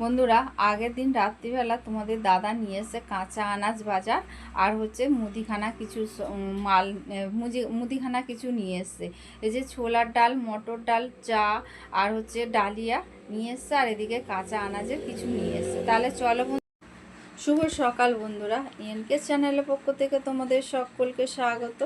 বন্ধুরা, আগের দিন রাত্রিবেলা তোমাদের দাদা নিয়ে এসে কাঁচা আনাজ বাজার আর হচ্ছে মুদিখানা কিছু মাল মুদিখানা কিছু নিয়ে এসছে। এই যে ছোলার ডাল, মটর ডাল, চা আর হচ্ছে ডালিয়া নিয়ে এসছে, আর এদিকে কাঁচা আনাজের কিছু নিয়ে এসছে। তাহলে চলো শুভ সকাল বন্ধুরা, এনকে চ্যানেলের পক্ষ থেকে তোমাদের সকলকে স্বাগত।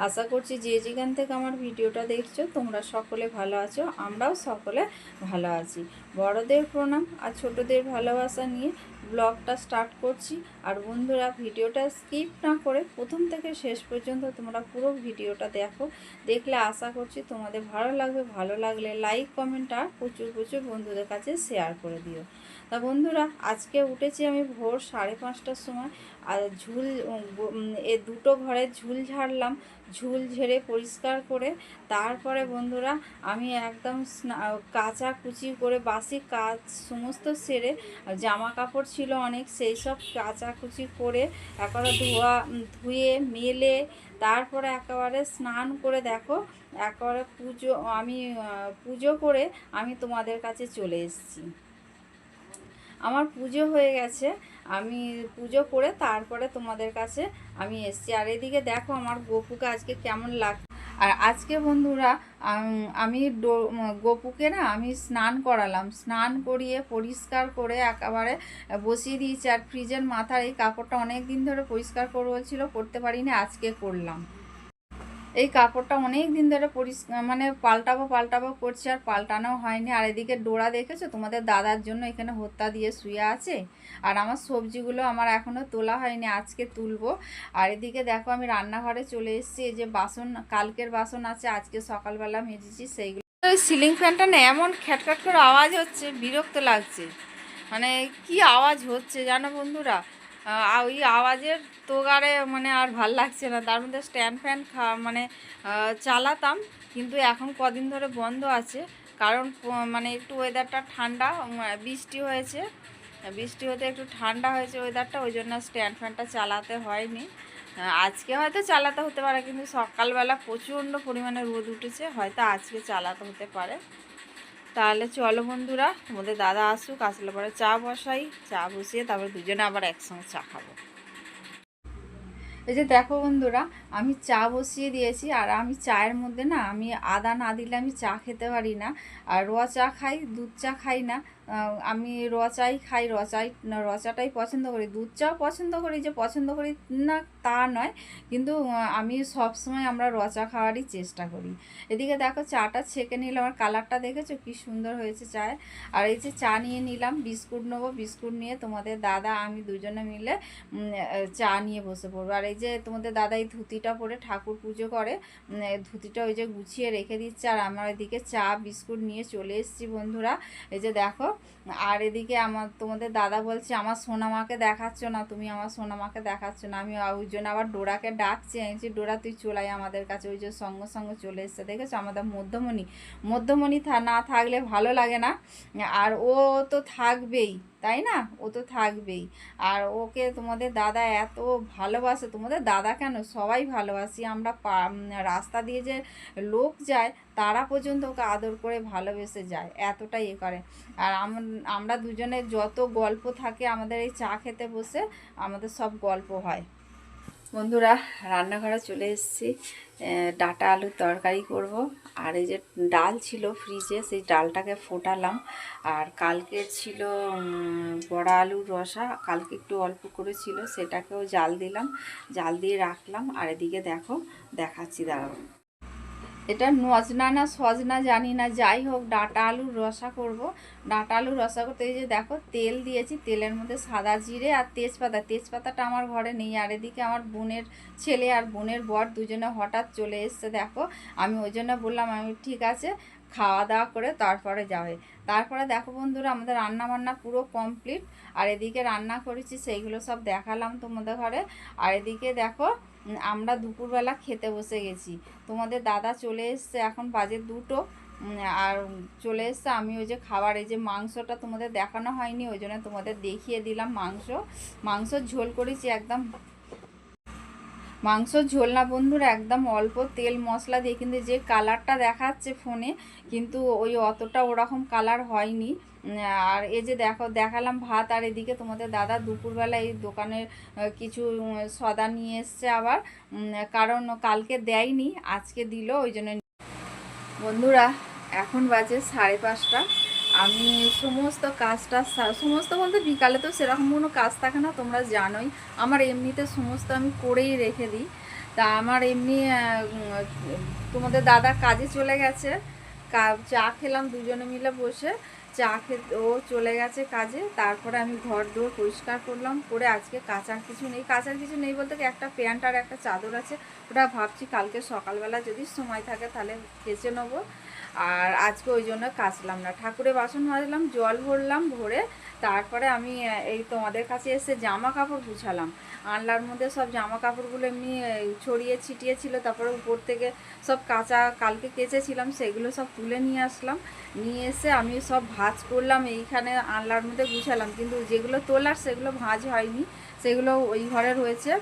আশা করছি যে যেখান থেকে আমার ভিডিওটা দেখছো তোমরা সকলে ভালো আছো, আমরাও সকলে ভালো আছি। বড়দের প্রণাম আর ছোটদের ভালোবাসা নিয়ে ব্লগটা স্টার্ট করছি। আর বন্ধুরা, ভিডিওটা স্কিপ না করে প্রথম থেকে শেষ পর্যন্ত তোমরা পুরো ভিডিওটা দেখো। দেখলে আশা করছি তোমাদের ভালো লাগবে। ভালো লাগলে লাইক, কমেন্ট আর প্রচুর প্রচুর বন্ধুদের কাছে শেয়ার করে দিও। তা বন্ধুরা, আজকে উঠেছি আমি ভোর 5:30টার সময়। আর দুটো ঘরের ঝুল ঝাড়লাম। ঝুল ঝেড়ে পরিষ্কার করে তারপরে বন্ধুরা আমি একদম কাচা কুচি করে বাসি কাজ সমস্ত সেরে, জামা কাপড় ছিল অনেক, সেই সব কাচাকুচি করে একেবারে ধুয়ে মেলে তারপরে একেবারে স্নান করে দেখো একেবারে পুজো করে আমি তোমাদের কাছে চলে এসেছি। আমার পুজো হয়ে গেছে, আমি পুজো করে তারপরে তোমাদের কাছে আমি এসছি। আর এদিকে দেখো আমার গপুকে আজকে কেমন লাগছে। আর আজকে বন্ধুরা আমি গপুকে না আমি স্নান করালাম, স্নান করিয়ে পরিষ্কার করে একেবারে বসিয়ে দিয়েছি। আর ফ্রিজের মাথার এই কাপড়টা অনেক দিন ধরে পরিষ্কার করবো বলছিল, করতে পারিনি, আজকে করলাম। এই কাপড়টা অনেক দিন ধরে পাল্টাবো করছি, আর পাল্টানো হয়নি। আর এদিকে ডোরা দেখেছো, তোমাদের দাদার জন্য এখানে হত্যা দিয়ে শুয়ে আছে। আর আমার সবজিগুলো আমার এখনও তোলা হয়নি, আজকে তুলবো। আর এদিকে দেখো আমি রান্নাঘরে চলে এসেছি। এই যে বাসন, কালকের বাসন আছে, আজকে সকালবেলা মেজেছি সেইগুলো। ওই সিলিং ফ্যানটা না এমন খ্যাটখ্যাট করে আওয়াজ হচ্ছে, বিরক্ত লাগছে। মানে কি আওয়াজ হচ্ছে জানো বন্ধুরা, ওই আওয়াজের তোগাড়ে আর ভাল লাগছে না। তার মধ্যে স্ট্যান্ড ফ্যান চালাতাম, কিন্তু এখন কদিন ধরে বন্ধ আছে। কারণ একটু ওয়েদারটা ঠান্ডা, বৃষ্টি হয়েছে, বৃষ্টি হতে একটু ঠান্ডা হয়েছে ওয়েদারটা, ওই জন্য স্ট্যান্ড ফ্যানটা চালাতে হয়নি। আজকে হয়তো চালাতে হতে পারে, কিন্তু সকালবেলা প্রচণ্ড পরিমাণে রোদ উঠেছে, হয়তো আজকে চালাতে হতে পারে। তাহলে চলো বন্ধুরা, তোমাদের দাদা আসুক, আসলে পরে চা বসাই, চা বসিয়ে তারপরে দুজনে আবার একসঙ্গে চা খাবো। এই যে দেখো বন্ধুরা, আমি চা বসিয়ে দিয়েছি। আর আমি চায়ের মধ্যে না আমি আদা না দিলে আমি চা খেতে পারি না। আর র চা খাই, দুধ চা খাই না। আমি র চাই খাই, র চাটাই পছন্দ করি। দুধ চাও পছন্দ করি, যে পছন্দ করি না তা নয়, কিন্তু আমি সবসময় আমরা র চা খাওয়ারই চেষ্টা করি। এদিকে দেখো চাটা ছেঁকে নিলাম, আর কালারটা দেখেছো কি সুন্দর হয়েছে চায়। আর এই যে চা নিয়ে নিলাম, বিস্কুট নেবো, বিস্কুট নিয়ে তোমাদের দাদা আমি দুজনে মিলে চা নিয়ে বসে পড়বো। আর এই যে তোমাদের দাদা এই ধুতিটা পরে ঠাকুর পুজো করে, ধুতিটা ওই যে গুছিয়ে রেখে দিচ্ছে। আর আমার এদিকে চা বিস্কুট নিয়ে চলে এসেছি বন্ধুরা। এই যে দেখো, আর এদিকে তোমাদের দাদা বলছে আমার সোনামাকে দেখাচ্ছ না, তুমি আমার সোনামাকে দেখাচ্ছ না। আমি ওই জন্য আবার ডোরাকে ডাকছি, আমি ডোরা তুই চলাই আমাদের কাছে। ওই যে সঙ্গে সঙ্গে চলে এসছে, দেখেছো আমাদের মধ্যমণি না থাকলে ভালো লাগে না। আর ও তো থাকবেই, তাই না, ও তো থাকবেই। আর ওকে তোমাদের দাদা এত ভালোবাসে, তোমাদের দাদা কেন সবাই ভালোবাসি আমরা। রাস্তা দিয়ে যে লোক যায় তারা পর্যন্ত ওকে আদর করে ভালোবেসে যায়, এতটাই করে। আর আমরা দুজনের যত গল্প থাকে আমাদের এই চা খেতে বসে, আমাদের সব গল্প হয়। বন্ধুরা, রান্নাঘরে চলে এসেছি, ডাঁটা আলুর তরকারি করব। আর এই যে ডাল ছিল ফ্রিজে, সেই ডালটাকে ফোটালাম। আর কালকে ছিল বড়া আলুর রসা, কালকে একটু অল্প করেছিল, সেটাকেও জাল দিলাম, জাল দিয়ে রাখলাম। আর এদিকে দেখো দেখাচ্ছি, দাঁড়াও, এটা নজনা না সজনা জানি না, যাই হোক ডাঁটা আলুর রসা করব। ডাঁটা আলুর রসা করতে এই যে দেখো তেল দিয়েছি, তেলের মধ্যে সাদা জিরে আর তেজপাতাটা আমার ঘরে নেই। আর এদিকে আমার বোনের ছেলে আর বোনের বর দুজনে হঠাৎ চলে এসছে, দেখো আমি ওই জন্য বললাম আমি ঠিক আছে খাওয়া দাওয়া করে তারপরে যাবে। তারপরে দেখো বন্ধুরা, আমাদের রান্না বান্না পুরো কমপ্লিট। আর এদিকে রান্না করেছি সেইগুলো সব দেখালাম তোমাদের ঘরে। আর এদিকে দেখো আমরা দুপুরবেলা খেতে বসে গেছি। তোমাদের দাদা চলে এসছে, এখন বাজে 2টো, আর চলে এসছে। আমি ওই যে খাবার, এই যে মাংসটা তোমাদের দেখানো হয়নি, ওই জন্য তোমাদের দেখিয়ে দিলাম। মাংসর ঝোল করেছি একদম মাংসর ঝোল না বন্ধুরা, একদম অল্প তেল মশলা দিয়ে, কিন্তু যে কালারটা দেখাচ্ছে ফোনে কিন্তু ওই অতটা ওরকম কালার হয়নি। আর এই যে দেখো দেখালাম ভাত, আর এদিকে তোমাদের দাদা দুপুরবেলা এই দোকানের কিছু সদা নিয়ে এসছে আবার, কারণ কালকে দেয়নি, আজকে দিল, ওই জন্য। বন্ধুরা এখন বাজে 5:30। আমি সমস্ত কাজটা সমস্ত বলতে বিকালে তো সেরকম কোনো কাজ থাকে না, তোমরা জানোই আমার এমনিতে সমস্ত আমি করেই রেখে দিই। তা আমার এমনি তোমাদের দাদা কাজে চলে গেছে, চা খেলাম দুজনে মিলে বসে, চা খেতে ও চলে গেছে কাজে। তারপরে আমি ঘর দোর পরিষ্কার করলাম, করে আজকে কাচার কিছু নেই, কাচার কিছু নেই বলতে কি একটা প্যান্ট আর একটা চাদর আছে, ওটা ভাবছি কালকে সকালবেলা যদি সময় থাকে তাহলে কেচে নেবো। আর আজকে ওই জন্য কাচলাম না, ঠাকুরে বাসন মাজলাম, জল ভরলাম, ভরে তারপরে আমি এই তোমাদের কাছে এসে জামা কাপড় গুছালাম। আনলার মধ্যে সব জামা কাপড়গুলো এমনি ছড়িয়ে ছিটিয়ে ছিল, তারপরে উপর থেকে সব কাঁচা কালকে কেচেছিলাম সেগুলো সব তুলে নিয়ে আসলাম। নিয়ে এসে আমি সব ভাঁজ করলাম, এইখানে আনলার মধ্যে গুছালাম, কিন্তু যেগুলো তোলার সেগুলো ভাঁজ হয়নি, সেগুলো ওই ঘরে রয়েছে,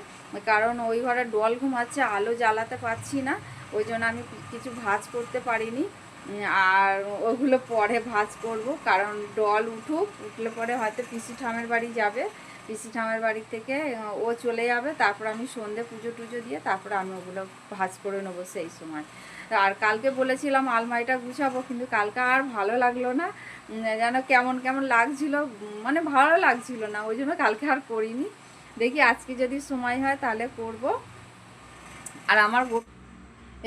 কারণ ওই ঘরে ডল ঘুমাচ্ছে, আলো জ্বালাতে পারছি না, ওই জন্য আমি কিছু ভাঁজ করতে পারিনি। আর ওগুলো পরে ভাঁজ করব, কারণ ডল উঠলে পরে হয়তো পিসি ঠামের বাড়ি যাবে, পিসি ঠামের বাড়ি থেকে ও চলে যাবে, তারপর আমি সন্ধে পুজো টুজো দিয়ে তারপরে আমি ওগুলো ভাঁজ করে নেবো সেই সময়। আর কালকে বলেছিলাম আলমারিটা গুছাবো, কিন্তু কালকে আর ভালো লাগলো না, যেন কেমন কেমন লাগছিল, মানে ভালো লাগছিল না, ওই জন্য কালকে আর করিনি। দেখি আজকে যদি সময় হয় তাহলে করব। আর আমার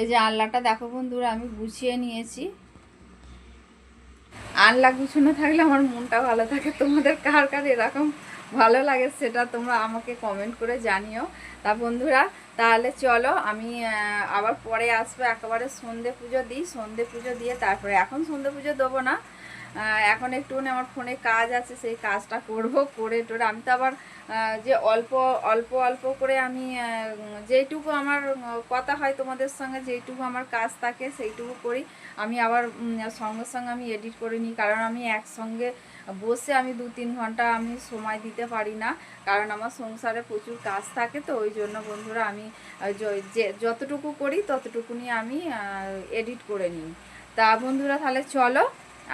এই যে আলনাটা দেখো বন্ধুরা আমি গুছিয়ে নিয়েছি। আনলা গুছানো থাকলে আমার মনটা ভালো থাকে। তোমাদের কার কার এরকম ভালো লাগে সেটা তোমরা আমাকে কমেন্ট করে জানিও। তা বন্ধুরা তাহলে চলো আমি আবার পরে আসবো, একেবারে সন্ধে পুজো দিই, সন্ধে পুজো দিয়ে তারপরে, এখন সন্ধে পুজো দেবো না, এখন একটুখানি আমার ফোনে কাজ আছে, সেই কাজটা করব, করে টোরে আমি তো আবার যে অল্প অল্প অল্প করে আমি যেইটুকু আমার কথা হয় তোমাদের সঙ্গে, যেইটুকু আমার কাজ থাকে সেইটুকু করি। আমি আবার সঙ্গে সঙ্গে আমি এডিট করে নিই, কারণ আমি একসঙ্গে বসে আমি 2-3 ঘন্টা আমি সময় দিতে পারি না, কারণ আমার সংসারে প্রচুর কাজ থাকে, তো ওই জন্য বন্ধুরা আমি যে যতটুকু করি ততটুকুনি আমি এডিট করে নিই। তা বন্ধুরা তাহলে চলো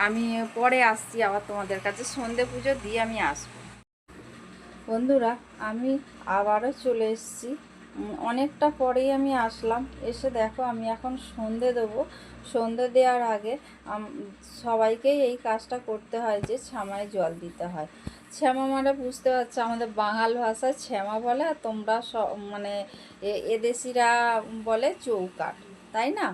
আমি পরে আসছি আবার তোমাদের কাছে, সন্ধে পুজো দিয়ে আমি আসবো। বন্ধুরা আমি আবারও চলে এসেছি, অনেকটা পরেই আমি আসলাম, এসে দেখো আমি এখন সন্ধে দেবো। সন্ধে দেওয়ার আগে সবাইকেই এই কাজটা করতে হয় যে ছামায় জল দিতে হয়। শ্যামা মানে বুঝতে পারছো আমাদের বাঙাল ভাষায় শ্যামা বলে, আর তোমরা মানে এদেশিরা বলে চৌকাঠ, তাই না?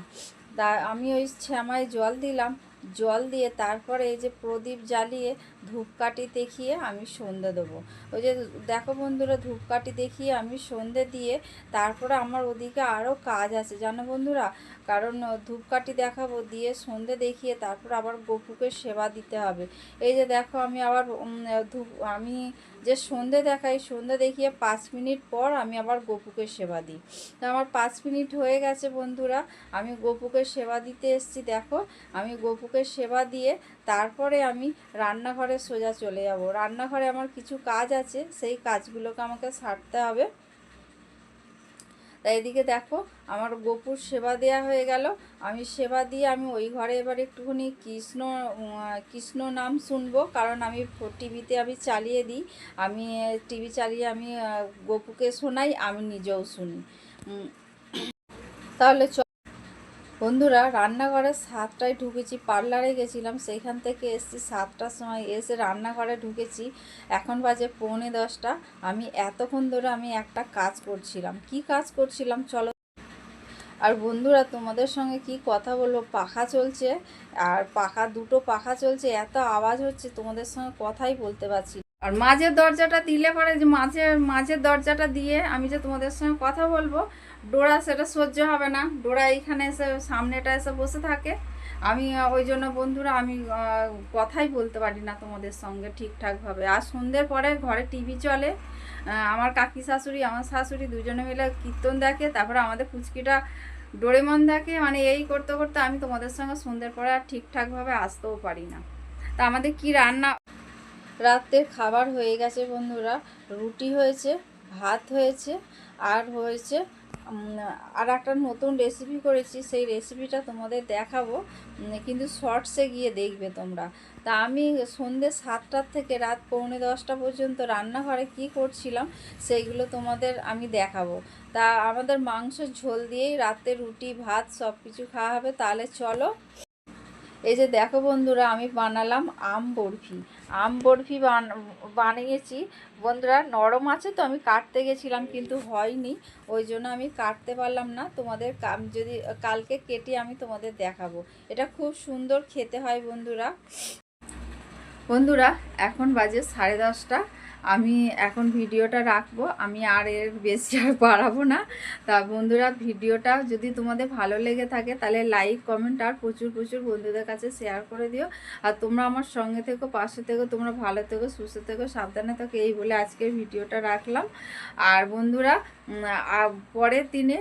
তা আমি ওই শ্যামায় জল দিলাম, জল দিয়ে তারপরে এই যে প্রদীপ জ্বালিয়ে ধূপকাঠি দেখিয়ে আমি সন্ধে দেবো। ওই যে দেখো বন্ধুরা ধূপকাঠি দেখিয়ে আমি সন্ধে দিয়ে তারপরে আমার ওদিকে আরও কাজ আছে জানো বন্ধুরা, কারণ ধূপকাঠি দেখাবো, দিয়ে সন্ধে দেখিয়ে তারপর আবার গপুকে সেবা দিতে হবে। এই যে দেখো আমি আবার আমি যে সন্ধে দেখাই, সন্ধে দেখিয়ে 5 মিনিট পর আমি আবার গপুকে সেবা দিই। তো আমার 5 মিনিট হয়ে গেছে বন্ধুরা, আমি গপুকে সেবা দিতে এসেছি। দেখো আমি গপুকে সেবা দিয়ে তারপরে আমি রান্নাঘরে সোজা চলে যাব। রান্নাঘরে আমার কিছু কাজ আছে, সেই কাজগুলোকে আমাকে সারতে হবে। তাই এদিকে দেখো আমার গোপুর সেবা দেয়া হয়ে গেল, আমি সেবা দিয়ে আমি ওই ঘরে এবার একটুখানি কৃষ্ণ নাম শুনবো, কারণ আমি টিভিতে আমি চালিয়ে দিই, আমি টিভি চালিয়ে আমি গোপুকে শোনাই, আমি নিজেও শুনি। তাহলে বন্ধুরা রান্নাঘরে 7টায় ঢুকেছি, পার্লারে গেছিলাম, সেইখান থেকে এসেছি 7টার সময়, এসে রান্নাঘরে ঢুকেছি, এখন বাজে 9:45। আমি এতক্ষণ ধরে আমি একটা কাজ করছিলাম। কি কাজ করছিলাম চলো। আর বন্ধুরা তোমাদের সঙ্গে কি কথা বলবো, পাখা চলছে, আর দুটো পাখা চলছে, এত আওয়াজ হচ্ছে তোমাদের সঙ্গে কথাই বলতে পারছি। আর মাঝের দরজাটা দিলে পরে যে মাঝের দরজাটা দিয়ে আমি যে তোমাদের সঙ্গে কথা বলবো, ডোরা সেটা সহ্য হবে না, ডোরা এইখানে এসে সামনেটা এসে বসে থাকে, আমি ওই জন্য বন্ধুরা আমি কথাই বলতে পারি না তোমাদের সঙ্গে ঠিকঠাকভাবে। আর সন্ধ্যের পরে ঘরে টিভি চলে, আমার কাকি শাশুড়ি আমার শাশুড়ি দুজনে মিলে কীর্তন দেখে, তারপরে আমাদের পুচকিটা ডোরেমন দেখে, মানে এই করতে করতে আমি তোমাদের সঙ্গে সন্ধ্যের পরে আর ঠিকঠাকভাবে আসতেও পারি না। তা আমাদের কি রান্না, রাতের খাবার হয়ে গেছে বন্ধুরা, রুটি হয়েছে, ভাত হয়েছে, আর হয়েছে আর একটা নতুন রেসিপি করেছি, সেই রেসিপিটা তোমাদের দেখাবো, কিন্তু শর্টসে গিয়ে দেখবে তোমরা। তা আমি সন্ধ্যে 7টার থেকে রাত 9:45 পর্যন্ত রান্নাঘরে কি করছিলাম সেইগুলো তোমাদের আমি দেখাবো। তা আমাদের মাংসের ঝোল দিয়েই রাতে রুটি ভাত সব কিছু খাওয়া হবে। তাহলে চলো। এই যে দেখো বন্ধুরা, আমি বানালাম আম বরফি। আম বরফি বানিয়েছি বন্ধুরা। নরম আছে তো, আমি কাটতে গেছিলাম কিন্তু হয়নি, ওই জন্য আমি কাটতে পারলাম না। তোমাদের যদি কালকে কেটে আমি তোমাদের দেখাবো। এটা খুব সুন্দর খেতে হয় বন্ধুরা। বন্ধুরা এখন বাজে 10:30। আমি এখন ভিডিওটা রাখবো, আমি আর এর বেশি আর বাড়াবো না। তা বন্ধুরা, ভিডিওটা যদি তোমাদের ভালো লেগে থাকে তাহলে লাইক কমেন্ট আর প্রচুর প্রচুর বন্ধুদের কাছে শেয়ার করে দিও। আর তোমরা আমার সঙ্গে থেকো, পাশে থেকো, তোমরা ভালো থেকো, সুস্থ থেকো, সাবধানে থেকো, এই বলে আজকের ভিডিওটা রাখলাম। আর বন্ধুরা, পরের দিনে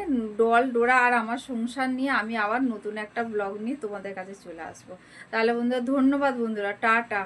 ডোরা আর আমার সংসার নিয়ে আমি আবার নতুন একটা ব্লগ নিয়ে তোমাদের কাছে চলে আসবো। তাহলে বন্ধুরা ধন্যবাদ বন্ধুরা, টাটা।